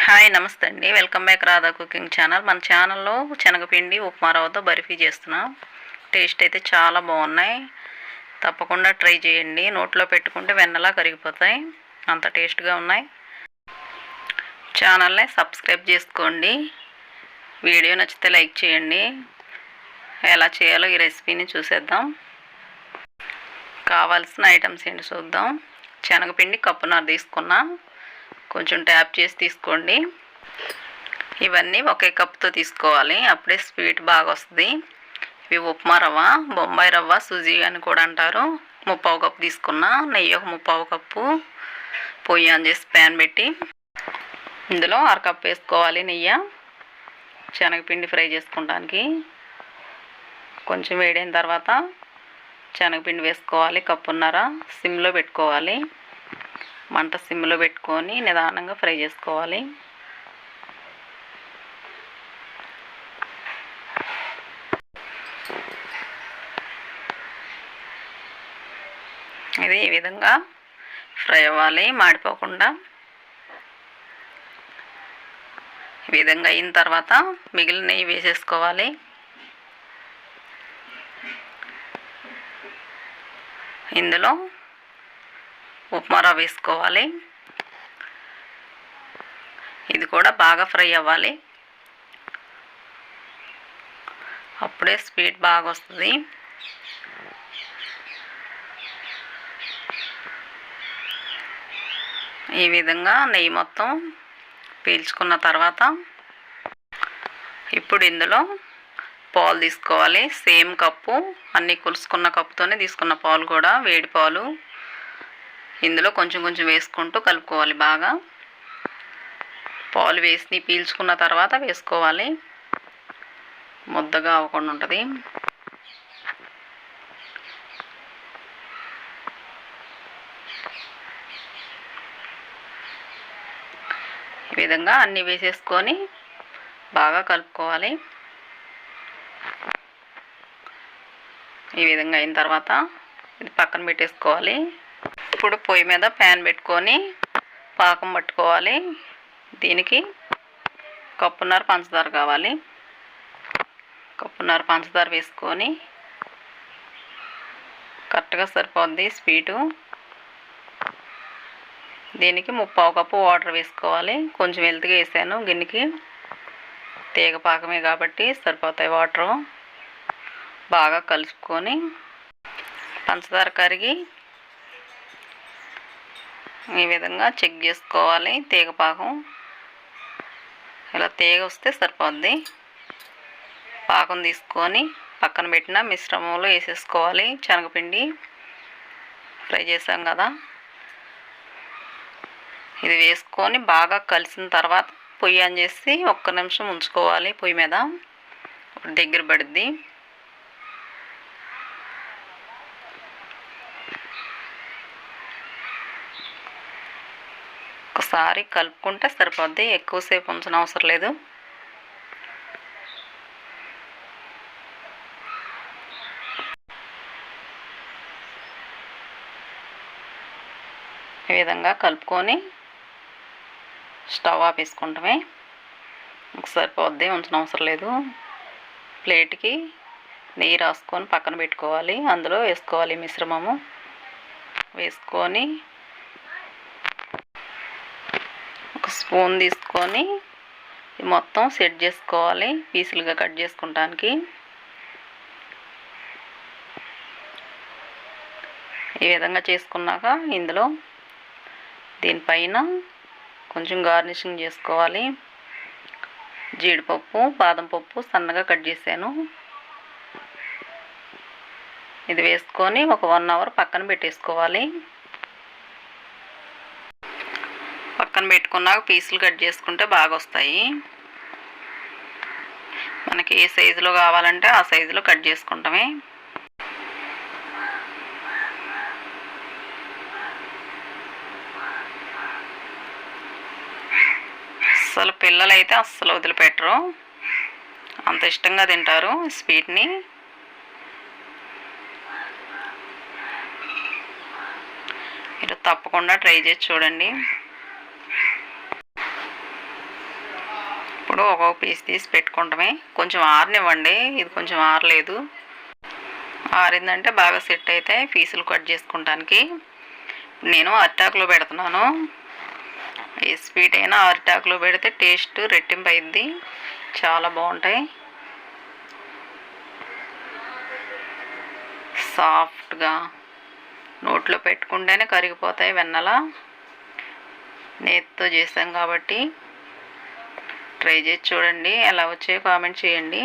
Hi నమస్తే అండి. Welcome back Radha cooking channel. మన ఛానల్లో శనగపిండి ఉప్మా రవ్వతో బర్ఫీ చేస్తున్నాం. టేస్ట్ అయితే చాలా బాగున్నాయి. తప్పకుండా ట్రై చేయండి. నోట్లో పెట్టుకుంటే వెన్నలా కరిగిపోతాయి, అంత టేస్ట్గా ఉన్నాయి. ఛానల్ని సబ్స్క్రైబ్ చేసుకోండి. వీడియో నచ్చితే లైక్ చేయండి. ఎలా చేయాలో ఈ రెసిపీని చూసేద్దాం. కావాల్సిన ఐటమ్స్ ఏంటి చూద్దాం. శనగపిండి కప్పున్నర తీసుకున్నా, కొంచెం ట్యాప్ చేసి తీసుకోండి. ఇవన్నీ ఒకే కప్తో తీసుకోవాలి, అప్పుడే స్వీట్ బాగా వస్తుంది. ఇవి ఉప్మా రవ్వ, బొంబాయి రవ్వ, సుజీ అని కూడా అంటారు. 3/4 కప్పు తీసుకున్నా. నెయ్యి ఒక 3/4 కప్పు. పొయ్యి ఆన్ చేసి ప్యాన్ పెట్టి ఇందులో 1/2 కప్పు వేసుకోవాలి నెయ్యి, శనగపిండి ఫ్రై చేసుకోవడానికి. కొంచెం వేడైన తర్వాత శనగపిండి వేసుకోవాలి. కప్పున్నర. సిమ్లో పెట్టుకోవాలి. మంట సిమ్లో పెట్టుకొని నిదానంగా ఫ్రై చేసుకోవాలి. ఇది ఈ విధంగా ఫ్రై అవ్వాలి, మాడిపోకుండా. ఈ విధంగా అయిన తర్వాత మిగిలిన నెయ్యి వేసేసుకోవాలి. ఇందులో ఉప్మా రవ్వ వేసుకోవాలి. ఇది కూడా బాగా ఫ్రై అవ్వాలి, అప్పుడే స్వీట్ బాగా వస్తుంది. ఈ విధంగా నెయ్యి మొత్తం పీల్చుకున్న తర్వాత ఇప్పుడు ఇందులో పాలు తీసుకోవాలి. సేమ్ కప్పు, అన్నీ కొలుసుకున్న కప్పుతోనే తీసుకున్న పాలు కూడా, వేడి పాలు. ఇందులో కొంచెం కొంచెం వేసుకుంటూ కలుపుకోవాలి బాగా. పాలు వేసి పీల్చుకున్న తర్వాత వేసుకోవాలి, ముద్దగా అవ్వకుండా ఉంటుంది. ఈ విధంగా అన్నీ వేసేసుకొని బాగా కలుపుకోవాలి. ఈ విధంగా అయిన తర్వాత ఇది పక్కన పెట్టేసుకోవాలి. ఇప్పుడు పొయ్యి మీద ప్యాన్ పెట్టుకొని పాకం పట్టుకోవాలి. దీనికి కప్పున్నర పంచదార కావాలి. కప్పున్నర పంచదార వేసుకొని కరెక్ట్గా సరిపోద్ది స్వీటు. దీనికి 3/4 కప్పు వాటర్ వేసుకోవాలి. కొంచెం వెల్తిగా వేసాను గిన్నెకి, తీగ పాకమే కాబట్టి సరిపోతాయి వాటరు. బాగా కలుపుకొని పంచదార కరిగి ఈ విధంగా చెక్ చేసుకోవాలి. తీగ పాకం ఇలా తీగ వస్తే సరిపోద్ది. పాకం తీసుకొని పక్కన పెట్టిన మిశ్రమంలో వేసేసుకోవాలి. శనగపిండి ఫ్రై చేసాం కదా, ఇది వేసుకొని బాగా కలిసిన తర్వాత పొయ్యి ఆన్ చేసి 1 నిమిషం ఉంచుకోవాలి పొయ్యి మీద, దగ్గర పడుద్ది. ఒకసారి కలుపుకుంటే సరిపోద్ది, ఎక్కువసేపు ఉంచని అవసరం లేదు. ఈ విధంగా కలుపుకొని స్టవ్ ఆపేసుకుంటామే. సరిపోద్ది, ఉంచని అవసరం లేదు. ప్లేట్కి నెయ్యి రాసుకొని పక్కన పెట్టుకోవాలి. అందులో వేసుకోవాలి మిశ్రమము. వేసుకొని ఒక స్పూన్ తీసుకొని మొత్తం సెట్ చేసుకోవాలి, పీసులుగా కట్ చేసుకుంటానికి. ఈ విధంగా చేసుకున్నాక ఇందులో దీనిపైన కొంచెం గార్నిషింగ్ చేసుకోవాలి. జీడిపప్పు, బాదం పప్పు సన్నగా కట్ చేశాను. ఇది వేసుకొని ఒక 1 అవర్ పక్కన పెట్టేసుకోవాలి. పక్కన పెట్టుకున్నాక పీసులు కట్ చేసుకుంటే బాగా వస్తాయి. మనకి ఏ సైజులో కావాలంటే ఆ సైజులో కట్ చేసుకుంటామే. అసలు పిల్లలైతే అస్సలు వదిలిపెట్టరు, అంత ఇష్టంగా తింటారు స్వీట్ని. మీరు తప్పకుండా ట్రై చేసి చూడండి. ఇప్పుడు ఒక్కొక్క పీస్ తీసి పెట్టుకుంటామే. కొంచెం ఆరనివ్వండి, ఇది కొంచెం ఆరలేదు. ఆరిందంటే బాగా సెట్ అయితే పీసులు కట్ చేసుకుంటానికి. నేను అరిటాకులో పెడుతున్నాను. ఏ స్వీట్ అయినా అరిటాకులో పెడితే టేస్ట్ రెట్టింపు అయింది, చాలా బాగుంటాయి. సాఫ్ట్గా నోట్లో పెట్టుకుంటేనే కరిగిపోతాయి వెన్నెల. నేతితో చేసాం కాబట్టి ట్రై చేసి చూడండి, ఎలా వచ్చాయో కామెంట్ చేయండి.